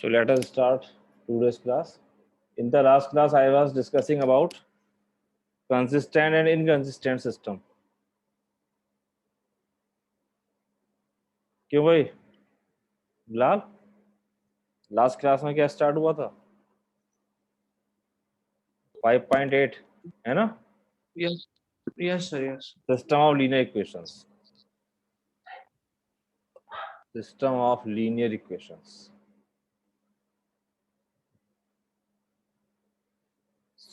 So let us start today's class. In the last class, I was discussing about consistent and inconsistent system. क्यों भाई Bilal, last class में क्या start हुआ था? 5.8 है ना? Yes, yes, sir, yes. System of linear equations. System of linear equations.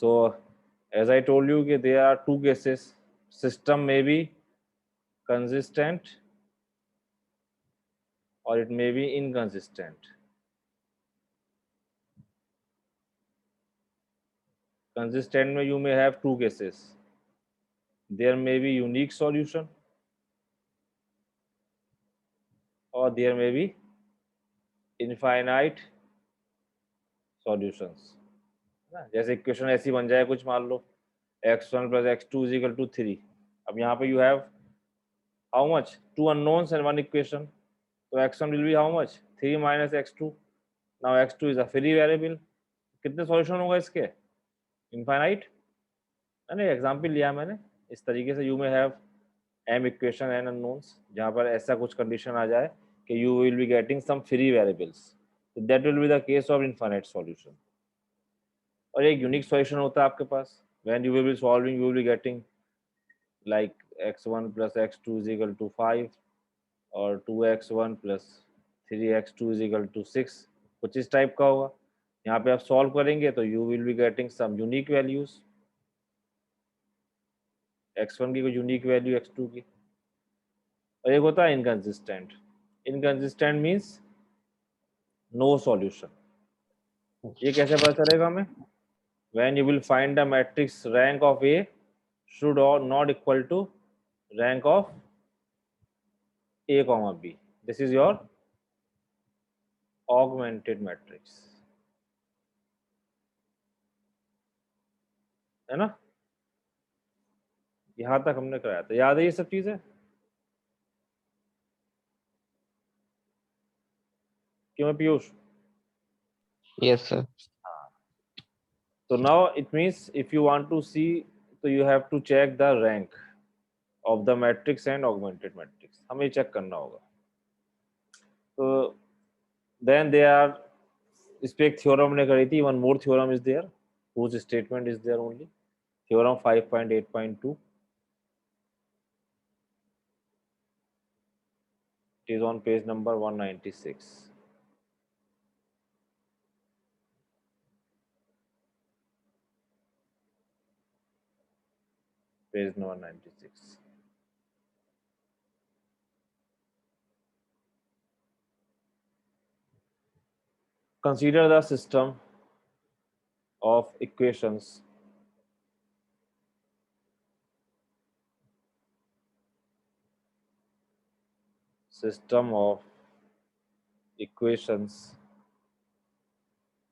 So, as I told you, कि there are two cases. System may be consistent or it may be inconsistent. Consistent में you may have two cases. There may be unique solution or there may be infinite solutions. जैसे equation ऐसी बन जाए कुछ, मान लो x1 plus x2 is equal to 3. अब यहाँ पे you have how much? Two unknowns and one equation. तो x1 will be how much? 3 minus x2. Now x2 is a free variable. कितने सॉल्यूशन होगा इसके? इनफाइनाइट. मैंने एग्जाम्पल लिया मैंने इस तरीके से. You may have m equation n unknowns, जहाँ पर ऐसा कुछ कंडीशन आ जाए कि you will be getting some free variables, तो that will be the case of infinite solution. और एक यूनिक सॉल्यूशन होता है आपके पास. When you will be solving you will be getting like x1 plus x2 is equal to 5 और 2x1 plus 3x2 is equal to 6. कुछ इस type का होगा. यहाँ पे आप सॉल्व करेंगे तो you will be getting some unique values. x1 की कोई यूनिक वैल्यू x2 की. और एक होता है inconsistent. Inconsistent means no solution. ये कैसे पता चलेगा हमें? When you will find the matrix rank of A should or not equal to rank of a comma b. This is your augmented matrix, है ना? यहां तक हमने कराया था, याद है ये सब चीजें? क्यों Piyush? Yes, sir. So now it means if you want to see, so you have to check the rank of the matrix and augmented matrix. हमें चेक करना होगा. तो then they are, इस पे एक थ्योरम हमने करी थी. one more theorem is there whose statement is there only. Theorem 5.8.2. It is on page number 196. Page number 196. Consider the system of equations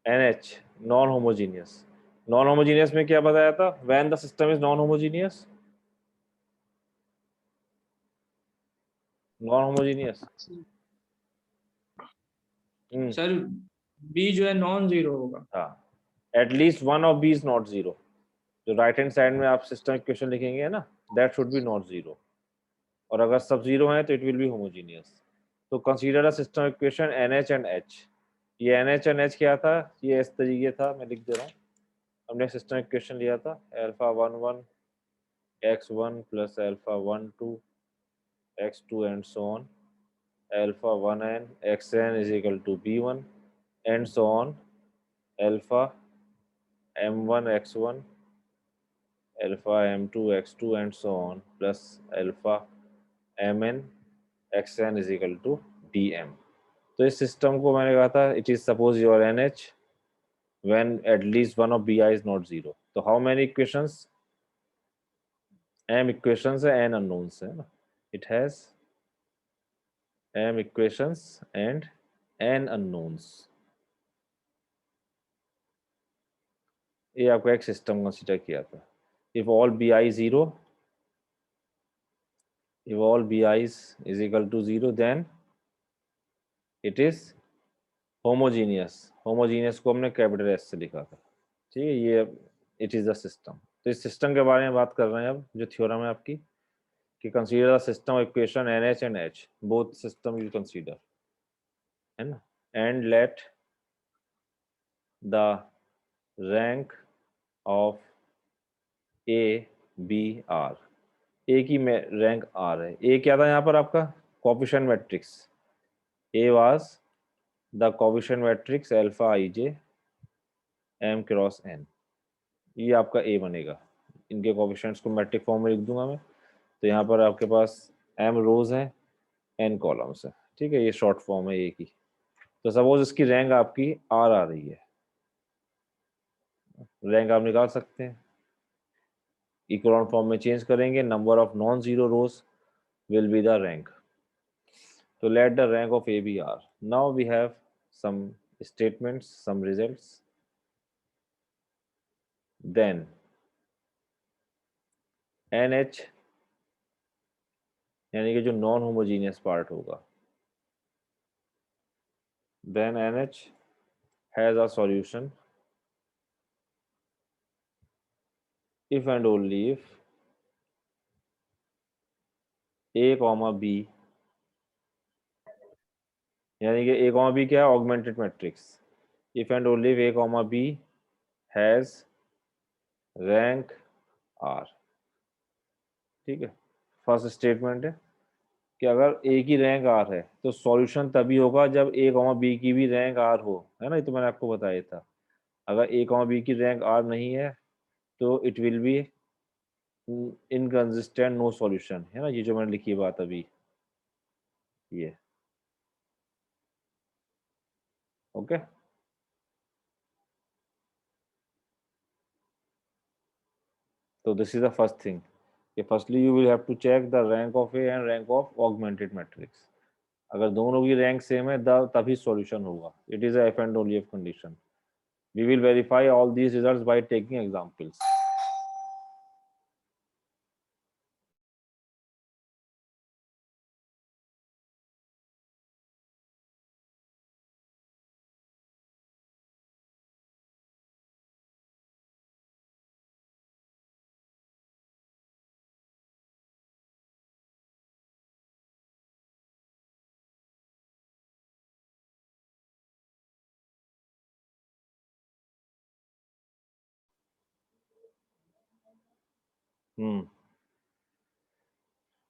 NH non-homogeneous. Non-homogeneous में क्या बताया था? When the system is non-homogeneous. Non-homogeneous. Sir B जो है non zero होगा. हाँ, at least one of b is not zero. जो right hand side में आप सिस्टम इक्वेशन लिखेंगे ना, that should be not zero. और अगर सब जीरो है तो it will be homogeneous. तो consider a system equation NH and H. ये NH and H क्या था? ये इस तरीके था, मैं लिख दे रहा हूँ. हमने सिस्टम इक्वेशन लिया था alpha 11 x1 plus alpha 12 x2 and so on. Alpha 1n xn is equal to b1 and so on. Alpha m1 x1 alpha m2 x2 and so on plus alpha mn xn is equal to dm. तो इस system को मैंने कहा था it is suppose your NH when at least one of bi is not zero. तो how many equations? m equations है, n unknowns है ना. It has m equations and n unknowns. ये आपका एक सिस्टम कंसीडर किया था. If all bi zero, if all bi is equal to zero, then it is homogeneous को हमने कैपिटल एस से लिखा था, ठीक है। ये इट इज द सिस्टम। तो इस सिस्टम के बारे में बात कर रहे हैं अब, जो थ्योरम है आपकी कि consider the system of equation NH and H, both system you consider, है ना, and let the rank of A B R, ए की रैंक R है। ए क्या था यहाँ पर आपका coefficient matrix, A was the coefficient matrix alpha IJ M cross N, ये आपका ए बनेगा। इनके कोएफिशिएंट्स को मैट्रिक फॉर्म में लिख दूंगा मैं। तो यहाँ पर आपके पास M रोज है, N कॉलम्स है, ठीक है, ये शॉर्ट फॉर्म है ए की। तो सपोज इसकी रैंक आपकी R आ रही है, रैंक आप निकाल सकते हैं, इकोलॉन फॉर्म में चेंज करेंगे, number of non zero rose will be the rank. तो let the rank of A be R. Now we have some statements, some results. Then NH यानी कि जो नॉन होमोजीनियस पार्ट होगा, then NH has a solution if and only if A, B, यानी कि A, B क्या है, augmented matrix, if and only if A, B has rank R, ठीक है। फर्स्ट स्टेटमेंट है कि अगर ए की रैंक आर है तो सॉल्यूशन तभी होगा जब ए कॉमा बी की भी रैंक आर हो, है ना, ये तो मैंने आपको बताया था। अगर ए कॉमा बी की रैंक आर नहीं है तो it will be inconsistent, no solution, है ना, ये जो मैंने लिखी बात अभी, ये ओके। तो this is the first thing कि firstly you will have to check the rank of A and rank of augmented matrix. अगर दोनों की रैंक सेम है तभी सॉल्यूशन होगा। It is if and only if condition. We will verify all these results by taking examples.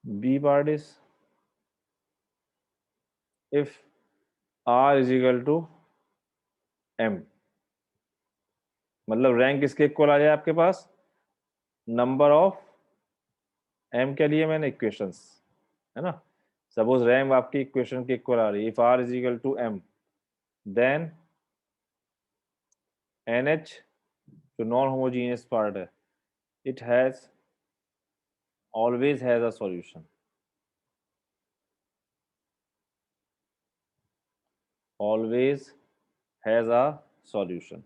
B part is if R is equal to M, मतलब rank किसके equal आ जाए आपके पास, नंबर ऑफ M के लिए मैंने equations, है ना। Suppose rank आपकी इक्वेशन के इक्वल आ रही है, if R is equal to M, then NH जो नॉन होमोजीनियस पार्ट है, it has always has a solution, always has a solution,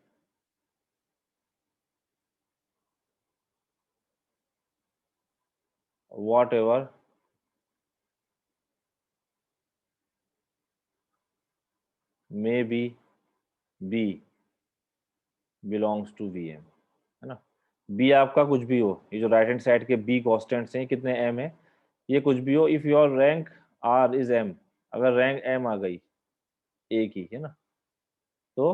whatever may be B belongs to VM, है ना। B आपका कुछ भी हो, ये जो राइट हैंड साइड के B कॉन्स्टेंट्स हैं कितने M है, ये कुछ भी हो, if your rank R is M, अगर रैंक M आ गई A की, है ना, तो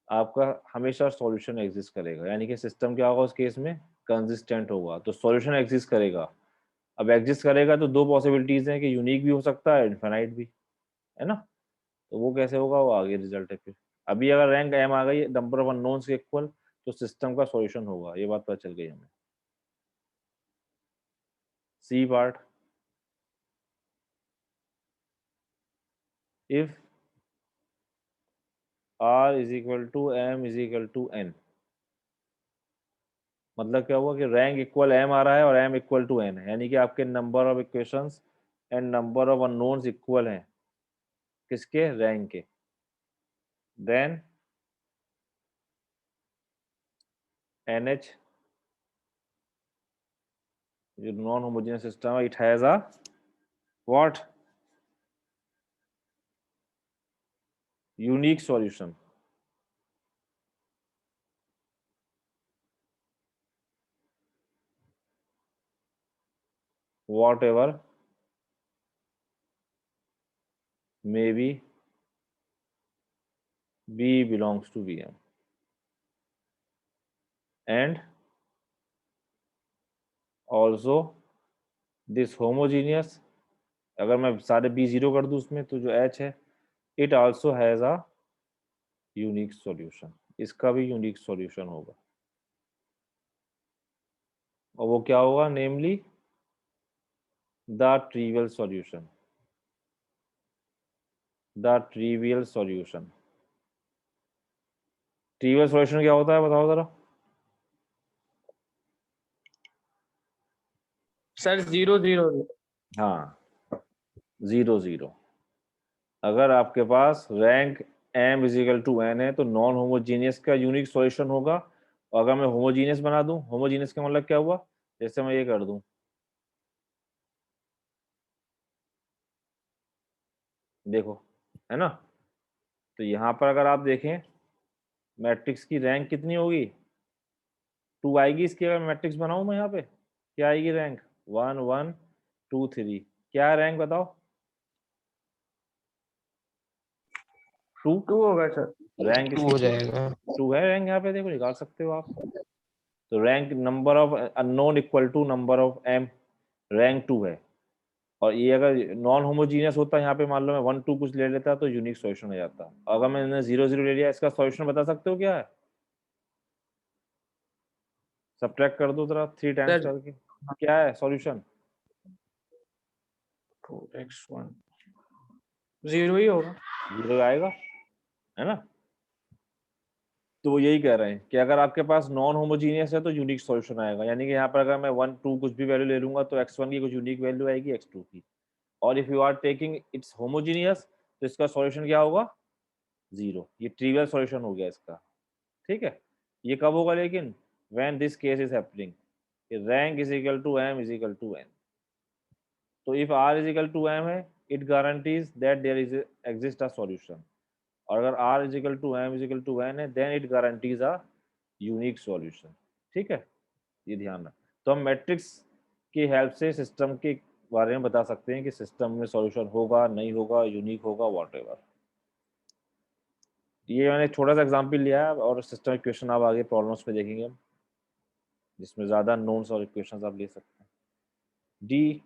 आपका हमेशा सॉल्यूशन एग्जिस्ट करेगा। यानी कि सिस्टम क्या होगा उस केस में, कंसिस्टेंट होगा, तो सॉल्यूशन एग्जिस्ट करेगा। अब एग्जिस्ट करेगा तो दो पॉसिबिलिटीज हैं कि यूनिक भी हो सकता है, इनफाइनाइट भी, है ना। तो वो कैसे होगा, वो आगे रिजल्ट है फिर। अभी अगर रैंक M आ गई नंबर ऑफ अननोन्स के इक्वल, तो सिस्टम का सॉल्यूशन होगा, ये बात पता चल गई हमें। C part, if R is equal to M is equal to N, मतलब क्या हुआ कि रैंक इक्वल M आ रहा है और M इक्वल टू N है, यानी कि आपके number of equations and number of unknowns equal हैं, किसके, रैंक के। देन NH जो नॉन होमोजेनियस सिस्टम है, it has a what, unique solution, whatever may be B belongs to Vm and also this homogeneous, अगर मैं सारे B zero कर दूं उसमें तो जो H है it also has a unique solution, इसका भी यूनिक सॉल्यूशन होगा और वो क्या होगा, namely the trivial solution, the trivial solution. Trivial solution क्या होता है बताओ जरा। सर 0 0 हाँ 0 0। अगर आपके पास rank m equal to n है तो नॉन होमोजीनियस का यूनिक सॉल्यूशन होगा, और अगर मैं होमोजीनियस बना दूं, होमोजीनियस का मतलब क्या हुआ, जैसे मैं ये कर दूं, देखो है ना, तो यहाँ पर अगर आप देखें मैट्रिक्स की रैंक कितनी होगी, 2 आएगी इसकी। अगर मैट्रिक्स बनाऊं मैं यहाँ पे क्या आएगी रैंक, 1 1 2 3, क्या है रैंक बताओ, 2 2 होगा सर। रैंक 2 इसकी हो जाएगा। 2 है रैंक, यहाँ पे देखो निकाल सकते हो आप। तो rank number of unknown equal to number of m, rank 2 है। और ये अगर नॉन होमोजीनियस होता है, यहाँ पे मान लो मैं 1 2 कुछ ले लेता तो यूनिक सॉल्यूशन हो जाता। अगर मैंने 0 0 ले लिया, इसका सॉल्यूशन बता सकते हो क्या है, सब्ट्रैक्ट कर दो जरा 3 टाइम्स सर करके, क्या है सॉल्यूशन, 2x1 0 ही होगा। 0 आएगा, है ना। तो वो यही कह रहे हैं कि अगर आपके पास नॉन होमोजीनियस है तो यूनिक सॉल्यूशन आएगा, यानी कि यहाँ पर अगर मैं 1 2 कुछ भी वैल्यू ले लूंगा तो x1 की कुछ यूनिक वैल्यू आएगी x2 की, और if you are taking it's homogeneous तो इसका सॉल्यूशन क्या होगा, 0। ये ट्रिवियल सॉल्यूशन हो गया इसका, ठीक है। ये कब होगा लेकिन, when this case is happening, rank is equal to m is equal to n। तो if r is equal to m है, it guarantees that there is exist a solution, और अगर r is equal to m is equal to n है, then it guarantees a unique solution, ठीक है। ये ध्यान रख। तो हम मैट्रिक्स की हेल्प से सिस्टम के बारे में बता सकते हैं कि सिस्टम में सॉल्यूशन होगा नहीं होगा, यूनिक होगा, व्हाटएवर। ये मैंने छोटा सा एग्जांपल लिया है, और सिस्टम इक्वेशन आप आगे प्रॉब्लम्स में देखेंगे हम, जिसमें ज़्यादा नोन्स और इक्वेशंस आप ले सकते हैं। D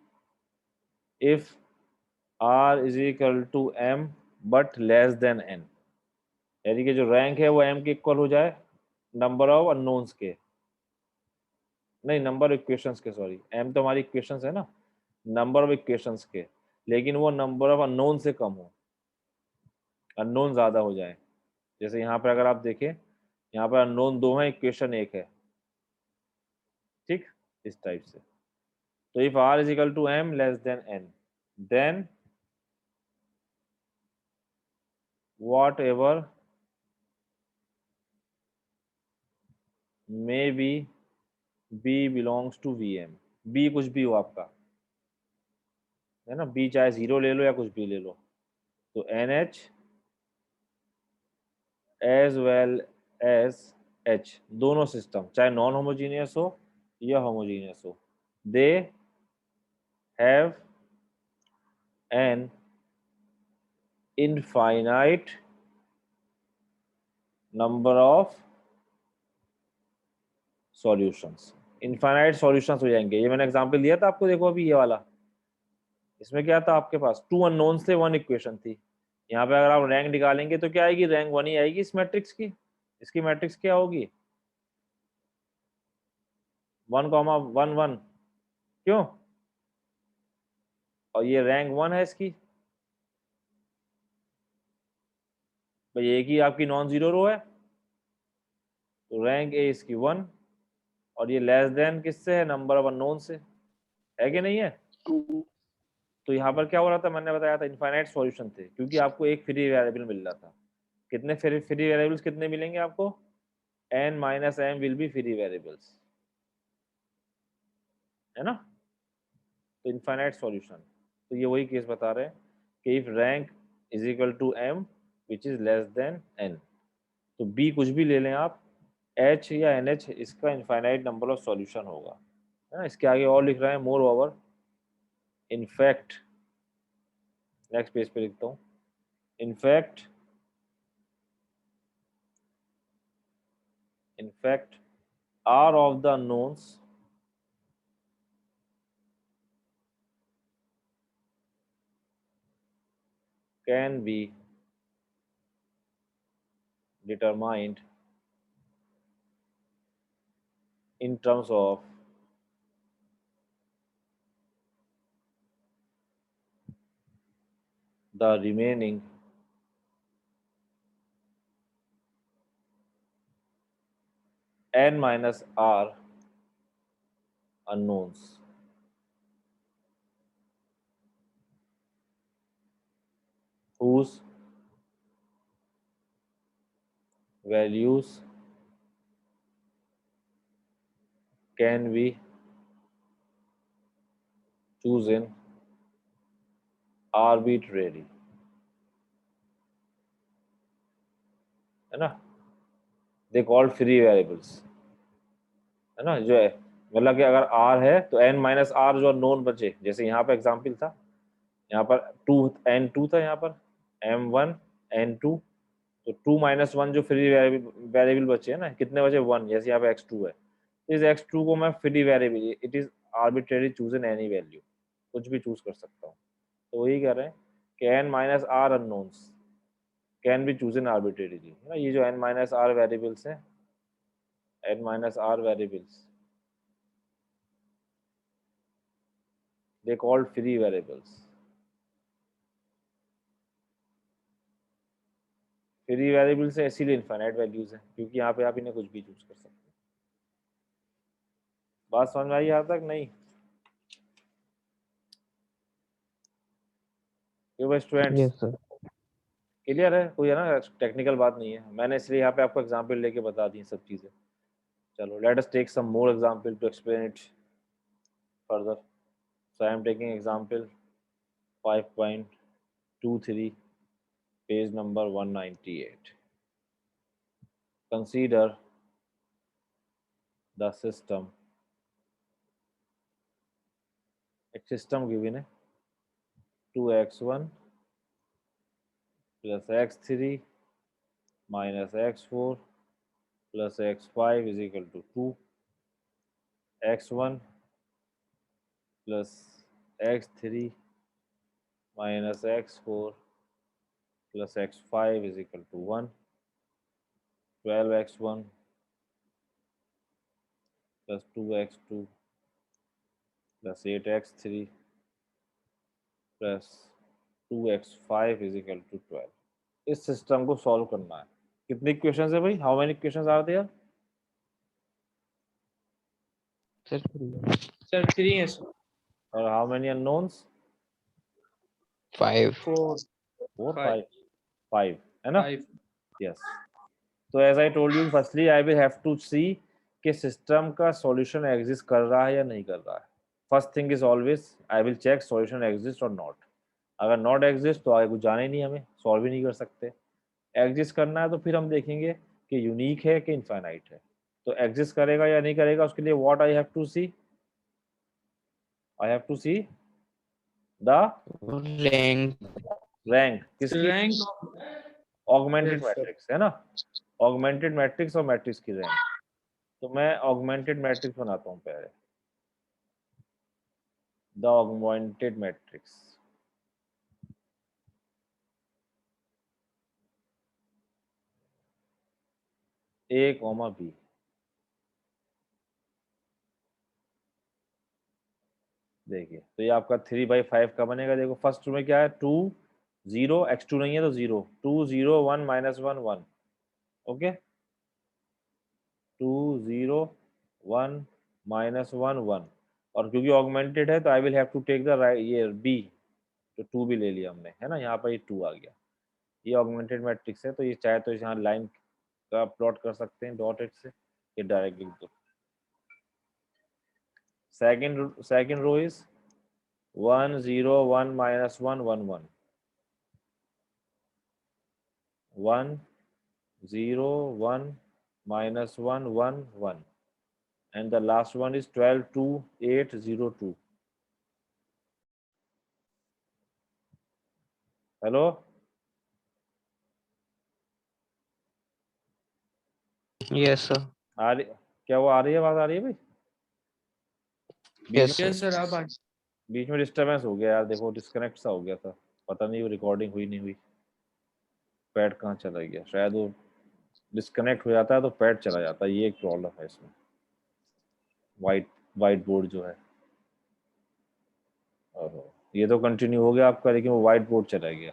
if r is equal to m but less than n, यानी कि जो रैंक है वो m के इक्वल हो जाए नंबर ऑफ अननोन्स के, नहीं नंबर ऑफ इक्वेशंस के, सॉरी m तो हमारी इक्वेशंस है ना, नंबर ऑफ इक्वेशंस के, लेकिन वो नंबर ऑफ अननोन से कम हो, अननोन ज़्यादा हो जाए। जैसे यहाँ पर अगर आप देखें, यहाँ पर अननोन 2 है, इक्वेशन 1 है, ठीक, इस टाइप से। तो if r is equal to m less than n, then whatever may be b belongs to vm, b कुछ भी हो आपका, है ना, b चाहे 0 ले लो या कुछ भी ले लो, तो nh as well as h, दोनों सिस्टम चाहे नॉन होमोजीनियस हो या होमोजीनियस हो, they have an infinite number of solutions. Infinite solutions हो जाएंगे, ये मैंने एग्जांपल दिया था आपको, देखो अभी ये वाला, इसमें क्या था आपके पास 2 अननोन्स थे, 1 इक्वेशन थी। यहाँ पे अगर आप रैंक निकालेंगे तो क्या आएगी, रैंक 1 ही आएगी इस मैट्रिक्स की। इसकी मैट्रिक्स क्या होगी, 1 1 1, क्यों, और ये रैंक 1 है इसकी, भाई एक ही आपकी नॉन जीरो रो है, तो रैंक ए इसकी 1, और ये लेस देन किससे है, नंबर ऑफ अननोन से, है कि नहीं है। तो यहाँ पर क्या हो रहा था, मैंने बताया था इनफाइनाइट सॉल्यूशन थे, क्योंकि आपको एक फ्री वेरिएबल मिल रहा था। कितने फ्री वेरिएबल्स कितने मिलेंगे आपको, n minus m will be free variables, है ना। तो इनफाइनाइट सॉल्यूशन, तो ये वही केस बता रहे हैं कि if rank is equal to m which is less than n। तो b कुछ भी ले लें आप, h या nh इसका इनफाइनाइट नंबर ऑफ सॉल्यूशन होगा, है ना। इसके आगे और लिख रहे हैं more over in fact, next page पे लिखता हूँ, in fact r of the unknowns can be determined in terms of the remaining n minus r unknowns whose values can be chosen arbitrarily, है ना। दे कॉल्ड फ्री वेरिएबल्स, है ना। जो है मतलब कि अगर r है तो n माइनस r जो नोन बचे, जैसे यहाँ पर एग्जाम्पल था, यहाँ पर n2 था, यहाँ पर m1 n2, तो 2 माइनस 1 जो फ्री वेरिएबल बचे है ना, कितने बचे 1, जैसे यहाँ पे x2 है, तो इस x2 को मैं free variable, it is arbitrary choose in any value, कुछ भी चूज कर सकता हूँ। तो वही कह रहे हैं कि n minus r unknowns can be choose in arbitrarily, है ना। ये जो n माइनस r वेरिएबल्स हैं, n minus r variables they called free variables. Free variable से इसीलिए इनफाइनाइट वैल्यूज हैं, क्योंकि यहाँ पे आप इन्हें कुछ भी चूज कर सकते हैं। बात समझ में आई यहाँ तक? नहीं क्यों स्टूडेंट्स? Yes, sir. क्लियर है? कोई है ना टेक्निकल बात नहीं है, मैंने इसलिए यहाँ पे आपको एग्जांपल लेके बता दी सब चीजें। चलो let us take some more example to explain it further. So I am taking example 5.23 page number 198। Consider the system, एक सिस्टम गिवन है 2x1 plus x3 minus x4 plus x5 is equal to 2, x1 plus x3 minus x4 plus x5 is equal to 1, 12x1 plus 2x2 plus 8x3 plus 2x5 is equal to 12। इस system को solve करना है। कितनी equations है भाई? How many equations are there? Sir, Sir, 3 है sir. और how many unknowns? 5. 4, 4 5, 5 है ना? 5. यस। तो as I told you, firstly I will have to see कि सिस्टम का सॉल्यूशन एग्जिस्ट कर रहा है या नहीं कर रहा है। First thing is always I will check solution exist और नॉट। अगर नॉट एग्जिस्ट तो आगे कुछ जाने नहीं, हमें सॉल्व ही नहीं कर सकते। एग्जिस्ट करना है तो फिर हम देखेंगे कि यूनिक है कि इनफाइनाइट है। तो एग्जिस्ट करेगा या नहीं करेगा, उसके लिए what I have to see, I have to see the Rank. Rank. किसकी? Rank augmented Yes, sir. Matrix, है ना। ऑगमेंटेड मैट्रिक्स और मैट्रिक्स की रैंक। तो मैं ऑगमेंटेड मैट्रिक्स बनाता हूँ पहले, the augmented matrix. A comma B, देखिए तो ये आपका 3/5 का बनेगा। देखो फर्स्ट में क्या है, 2 0, x2 नहीं है तो 0, 2 0 1 माइनस 1 1, ओके, 2 0 1 माइनस 1 1। और क्योंकि ऑगमेंटेड है तो I will have to take the right, ये बी, तो 2 भी ले लिया हमने, है ना। यहाँ पर ये 2 आ गया। ये ऑगमेंटेड मैट्रिक्स है, तो ये चाहे तो यहाँ लाइन का प्लॉट कर सकते हैं डॉट एट से, ये डायरेक्ट लिख दो। Second row is 1 0 1 minus 1 1 1, 1 0 1 minus 1 1 1 and the last one is 12 2 8 0 2. Hello, Yes, sir. आ रही, क्या वो आ रही है, आवाज आ रही है भाई? Yes, sir. यस सर आप बीच में डिस्टरबेंस हो गया यार, देखो डिस्कनेक्ट सा हो गया था, पता नहीं वो रिकॉर्डिंग हुई नहीं हुई, पैड कहाँ चला गया, शायद वो डिस्कनेक्ट हो जाता है तो पैड चला जाता है, ये एक प्रॉब्लम है इसमें, वाइट बोर्ड जो है। ओहो, ये तो कंटिन्यू हो गया आपका, लेकिन वो वाइट बोर्ड चला गया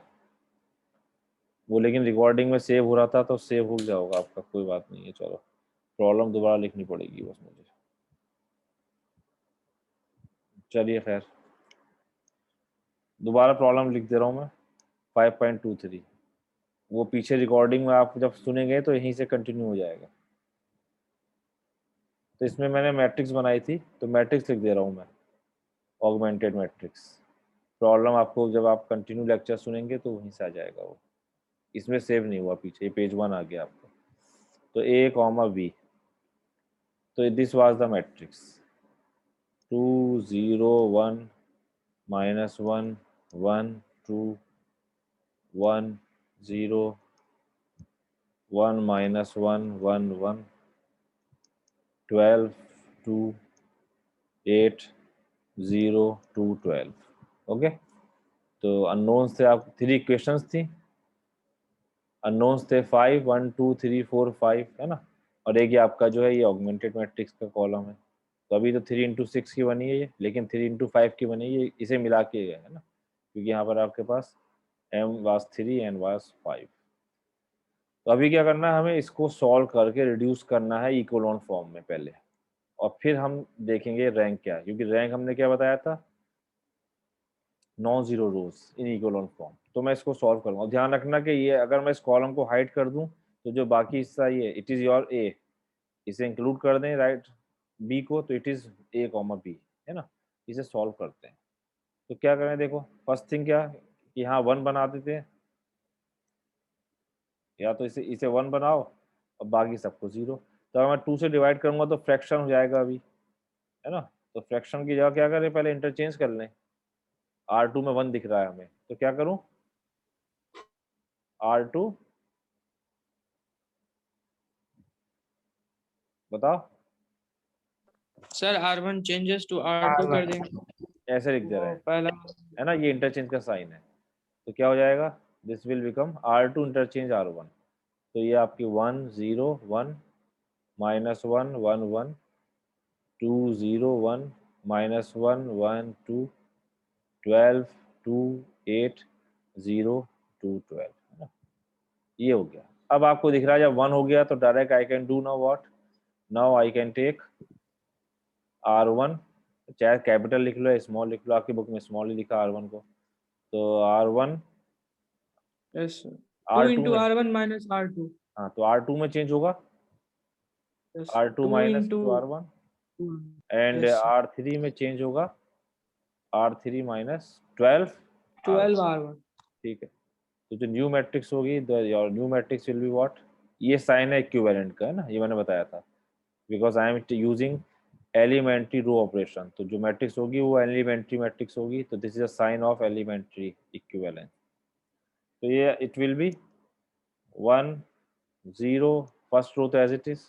वो, लेकिन रिकॉर्डिंग में सेव हो रहा था तो सेव हो गया होगा आपका, कोई बात नहीं है, चलो प्रॉब्लम दोबारा लिखनी पड़ेगी बस मुझे, चलिए खैर दोबारा प्रॉब्लम लिख दे रहा हूँ मैं। 5.23 वो पीछे रिकॉर्डिंग में आप जब सुनेंगे तो यहीं से कंटिन्यू हो जाएगा। तो इसमें मैंने मैट्रिक्स बनाई थी, तो मैट्रिक्स लिख दे रहा हूँ मैं, ऑगमेंटेड मैट्रिक्स। प्रॉब्लम आपको जब आप कंटिन्यू लेक्चर सुनेंगे तो वहीं से आ जाएगा वो, इसमें सेव नहीं हुआ पीछे, ये पेज 1 आ गया आपका। तो A, B, तो this was the matrix 2 0 1 -1 1 2 1 0 1 -1 1 1 12 2 8 0 2 12। Okay, तो अननोन्स थे, आप 3 इक्वेशंस थी, अननोन्स थे 5 1 2 3 4 5 है ना, और एक ये आपका जो है ये ऑगमेंटेड मैट्रिक्स का कॉलम है। तो अभी तो 3 × 6 की बनी है ये, लेकिन 3 × 5 की बनी है ये, इसे मिला के है ना, क्योंकि यहाँ पर आपके पास m was 3 n was 5। तो अभी क्या करना है, हमें इसको सॉल्व करके रिड्यूस करना है इकोलॉन फॉर्म में पहले, और फिर हम देखेंगे रैंक क्या है, क्योंकि रैंक हमने क्या बताया था, नॉन जीरो रोज इन इकोलॉन फॉर्म। तो मैं इसको सॉल्व करूंगा, ध्यान रखना कि ये अगर मैं इस कॉलम को हाइड कर दूं तो जो बाकी हिस्सा ये इट इज योर ए, इसे इंक्लूड कर दें राइट बी को, तो इट इज A, B है ना। इसे सॉल्व करते हैं, तो क्या करें, देखो फर्स्ट थिंग क्या कि यहाँ 1 बना देते हैं, या तो इसे 1 बनाओ और बाकी सबको 0। तो अगर मैं 2 से डिवाइड करूंगा तो फ्रैक्शन हो जाएगा अभी, है ना। तो फ्रैक्शन की जगह क्या करें, पहले इंटरचेंज कर लें, R2 में 1 दिख रहा है हमें, तो क्या करूं, R2 बताओ, sir R1 changes to R2 कर देंगे, ऐसे लिख दे रहे वो हैं, पहला है ना, ये इंटरचेंज का साइन है, तो क्या हो जाएगा, this will become R2 interchange R1। तो ये आपकी 1 0 1 -1 1 1 2 0 1 -1 1 2 12 2 8 0 2 12 है ना, ये हो गया। अब आपको दिख रहा है जब 1 हो गया तो direct I can do now what, now I can take R1, चाहे कैपिटल लिख लो या स्मॉल लिख लो, आपकी बुक में स्मॉल ही लिखा R1 को, तो R1 yes sir 2 R2 into में, R1 minus R2 हाँ तो R2 में चेंज होगा, yes R2 2 minus into two R1, and yes R3 में चेंज होगा R3 माइनस 12 12 R1। R1 ठीक है, तो जो न्यू मैट्रिक्स होगी, your new matrix will be what, ये साइन है इक्विवेलेंट का, है ना, ये मैंने बताया था, because I am using elementary row operation, तो जो मैट्रिक्स होगी वो एलिमेंट्री मैट्रिक्स होगी, तो this is a sign of elementary equivalence. तो ये it will be 1 0 first row तो एज इट इज,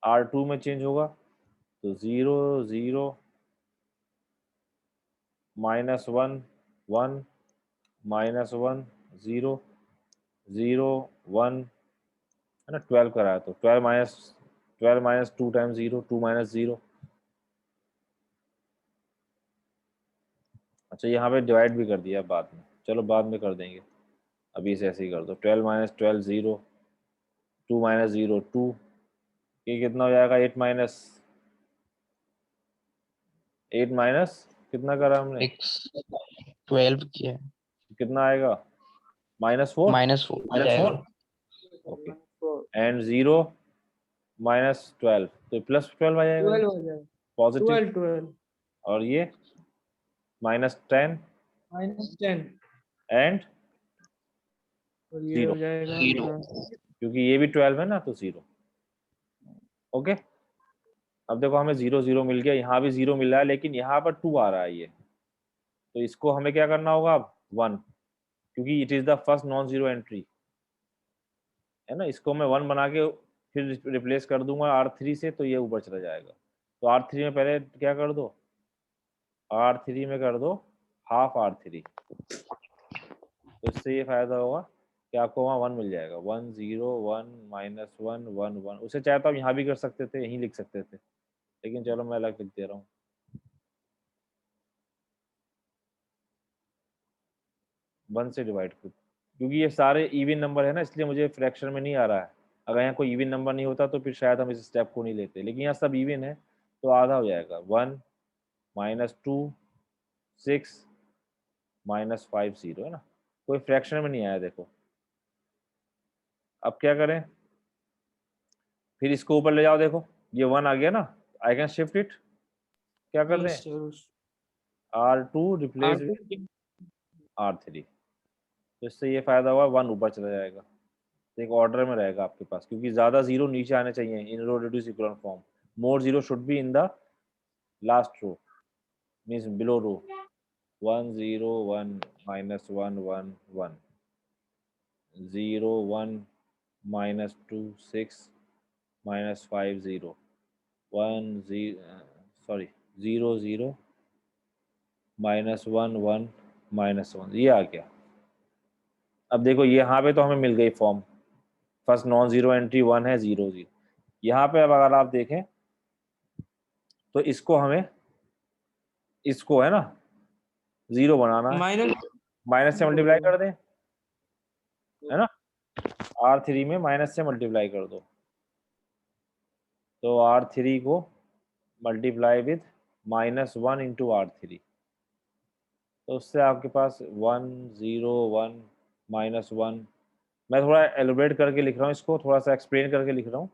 R2 में चेंज होगा तो 0 0 -1 1 -1 0 0 1 है ना, 12 करा है तो 12 माइनस 2 टाइम्स 0 2 - 0। अच्छा यहाँ पे डिवाइड भी कर दिया बाद में, चलो बाद में कर देंगे, अभी इसे ऐसे ही कर दो, 12 - 12 0 2 - 0 2, ये कितना हो जाएगा, 8 माइनस कितना करा हमने, 12 किया है, कितना आएगा, -4 -4 आ जाएगा। ओके, एंड 0 -12 तो +12 आ जाएगा, 12 हो जाएगा पॉजिटिव, 12 और ये -10 -10 एंड और ये Zero. हो जाएगा Zero. आपका क्योंकि ये भी 12 है ना, तो 0। ओके, अब देखो हमें 0 0 मिल गया, यहाँ भी 0 मिल रहा है, लेकिन यहाँ पर 2 आ रहा है ये, तो इसको हमें क्या करना होगा अब 1, क्योंकि it is the first non zero entry है ना। इसको मैं 1 बना के फिर रिप्लेस कर दूंगा R3 से, तो ये ऊपर चला जाएगा। तो R3 में पहले क्या कर दो, R3 में कर दो हाफ R3, तो इससे ये फायदा होगा कि आपको वहाँ 1 मिल जाएगा। 1 0 1 -1 1 1, उसे चाहे तो आप यहाँ भी कर सकते थे, यहीं लिख सकते थे, लेकिन चलो मैं अलग लिख दे रहा हूँ। वन से डिवाइड कर, क्योंकि ये सारे इवन नंबर है ना, इसलिए मुझे फ्रैक्शन में नहीं आ रहा है। अगर यहाँ कोई इवन नंबर नहीं होता तो फिर शायद हम इस स्टेप को नहीं लेते, लेकिन यहाँ सब इवन है तो आधा हो जाएगा। 1 -2 6 -5 0 है ना, कोई फ्रैक्शन में नहीं आया देखो। अब क्या करें, फिर इसको ऊपर ले जाओ, देखो ये 1 आ गया ना, आई कैन शिफ्ट इट, क्या कर दें, yes sir R2 replace R2 with R3, तो इससे ये फायदा हुआ 1 ऊपर चला जाएगा, तो एक ऑर्डर में रहेगा आपके पास, क्योंकि ज्यादा जीरो नीचे आने चाहिए इन रो रिड्यूस इक्वल form. More zero should be in the last row, means below row. 1 0 1 -1 1 1 0 1 -2 6 -5 0 1 0 sorry 0 0 -1 1 -1, ये आ गया। अब देखो यहाँ पे तो हमें मिल गई form, first non zero entry 1 है 0 0। यहाँ पे अब अगर आप देखें तो इसको हमें, इसको है ना 0 बनाना है, माइनस माइनस से मल्टीप्लाई कर दें, है ना। R3 में माइनस से मल्टीप्लाई कर दो, तो R3 को मल्टीप्लाई विद -1 इंटू R3, तो उससे आपके पास 1 0 1 -1। मैं थोड़ा एलोबरेट करके लिख रहा हूँ इसको, थोड़ा सा एक्सप्लेन करके लिख रहा हूँ,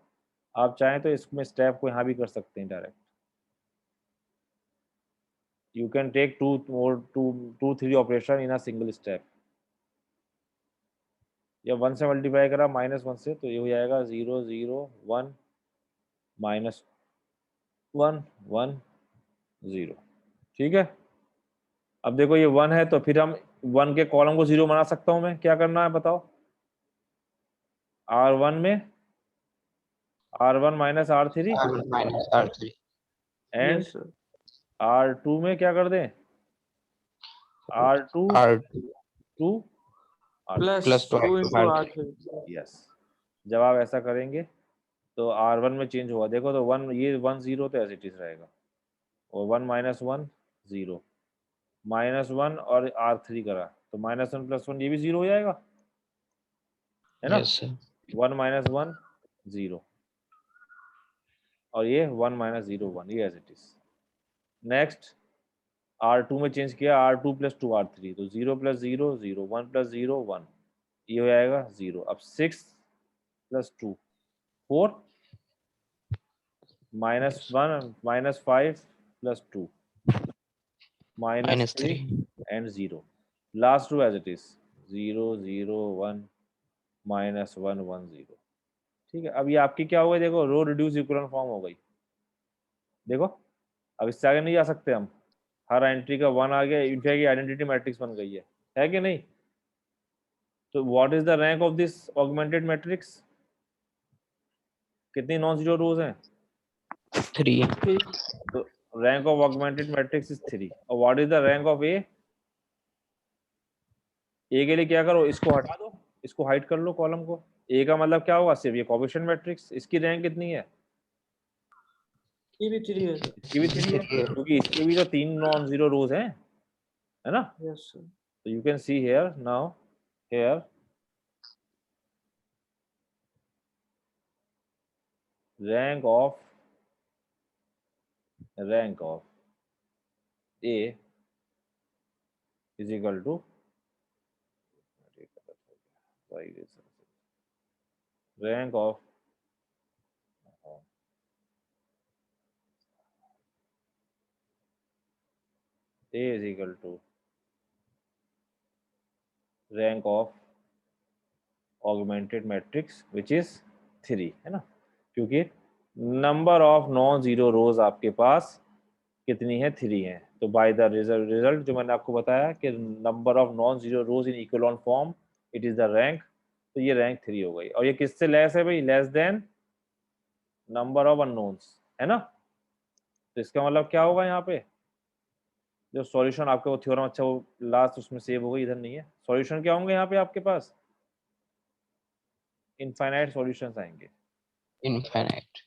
आप चाहें तो इसमें स्टेप को यहाँ भी कर सकते हैं direct. You can take two three operation in a single step. या 1 से मल्टीप्लाई करा -1 से, तो ये हो जाएगा 0 0 1 -1 1 0, ठीक है। अब देखो ये 1 है, तो फिर हम 1 के कॉलम को 0 बना सकता हूं मैं, क्या करना है बताओ। R1 में R1 -R3 R1 minus R3. And yes sir R2 में क्या कर दें, R2 R2 two plus plus 2 2 into R3. R3 yes. जब आप ऐसा करेंगे तो R1 में चेंज हुआ, देखो तो 1, ये 1 0 तो एज इट इज रहेगा, और 1 -1 0 -1 और R3 करा तो -1 + 1, ये भी 0 हो जाएगा, है ना। Yes, sir. 1 -1 0, और ये 1 -0 1, ये as it is. Next R2 में चेंज किया, R2 + 2 R3, तो 0 + 0 0 1 + 0 1, ये हो जाएगा 0। अब 6 + 2 4 -1 -5 + 2 Minus -3 3. and 0, last row as it is 0 0 1 -1 1 0, ठीक है। अब ये आपकी क्या हो गई, देखो रो रिड्यूस इक्विवेलेंट फॉर्म हो गई। देखो अब इससे आगे नहीं जा सकते हम, हर एंट्री का 1 आ गया, इनफैक्ट ये आइडेंटिटी मैट्रिक्स बन गई है कि नहीं। तो what is the rank of this augmented matrix, कितनी नॉन जीरो रोज हैं, 3. तो rank of augmented matrix is 3। और what is the rank of A, A के लिए क्या करो, इसको हटा दो, इसको हाइड कर लो कॉलम को। ए का मतलब क्या होगा, सिर्फ ये कोएफिशिएंट मैट्रिक्स, इसकी रैंक कितनी है, ये भी 3 है सर इसकी भी 3 है, क्योंकि इसके भी तो 3 नॉन जीरो रोज हैं, है ना। यस सर तो you can see here now, here rank of A is equal to rank of A is equal to rank of augmented matrix which is 3, है ना, क्योंकि नंबर ऑफ नॉन जीरो रोज आपके पास कितनी है, 3 है। तो बाय द रिजल्ट जो मैंने आपको बताया कि number of non zero rows in echelon form it is the rank, तो ये रैंक 3 हो गई। और ये किससे लेस है भाई, less than number of unknowns, है ना। तो इसका मतलब क्या होगा, यहाँ पे जो सॉल्यूशन आपका वो थ्योरम, अच्छा वो लास्ट उसमें सेव हो गई, इधर नहीं है। सॉल्यूशन क्या होंगे यहाँ पे आपके पास, इनफाइनाइट सॉल्यूशंस आएंगे। Infinite.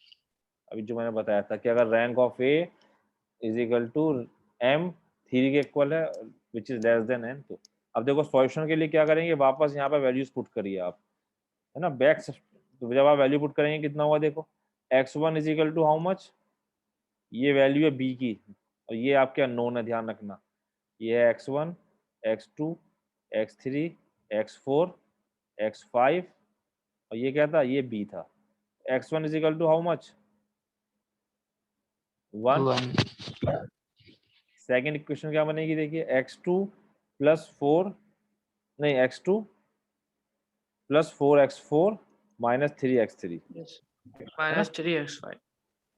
अभी जो मैंने बताया था कि अगर rank of A is equal to m 3 के इक्वल है which is less than n, तो अब देखो सॉल्यूशन के लिए क्या करेंगे, वापस यहाँ पे वैल्यूज पुट करिए आप, है ना, बैक। तो जब आप वैल्यू पुट करेंगे कितना होगा, देखो x1 is equal to how much, ये वैल्यू है b की, और ये आपके अननोन है, ध्यान रखना, ये है x1, x2, x3, x4, x5, और ये क्या था, ये b था। x1 is equal to how much, 1। 1. Second equation क्या बनेगी, देखिए x2 प्लस 4, नहीं x2 plus 4x4 minus 3x3, Yes. है ना, Minus 3x5.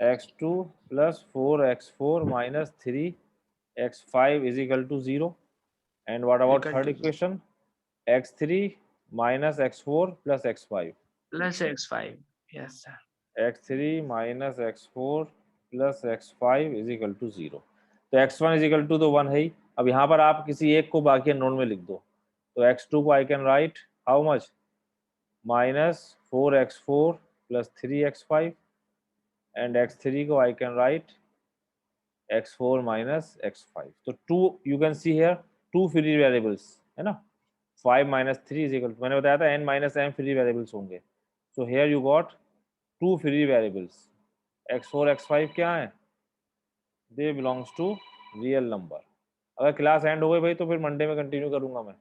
x2 plus 4x4 minus 3x5 is equal to 0। And what about Equal third to equation, x3 minus x4 plus x5, plus x5. Yes, sir. x3 minus x4 plus x5 is equal to 0। तो x1 is equal to तो 1 है ही। अब यहाँ पर आप किसी एक को बाकी नोन में लिख दो, तो x2 को I can write how much, minus 4x4 plus 3x5, and x3 को I can write x4 minus x5। तो to you can see here two free variables, है ना, 5 माइनस 3 इज इक्वल टू, मैंने बताया था n minus m free variables होंगे। So here you got two free variables, x4 x5 क्या है, they belongs to real number. अगर class end हो गई भाई तो फिर मंडे में कंटिन्यू करूंगा मैं,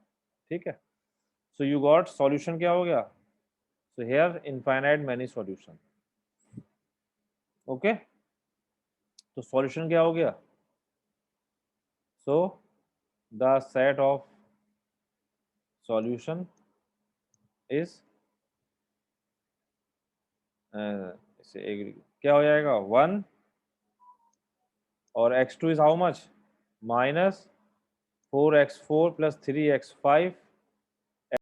ठीक है। सो यू गॉट सॉल्यूशन क्या हो गया, so here infinite many solution, okay. तो सॉल्यूशन क्या हो गया, so the set of solution is, इसे एक क्या हो जाएगा 1, और x2 is how much, minus 4x4 plus 3x5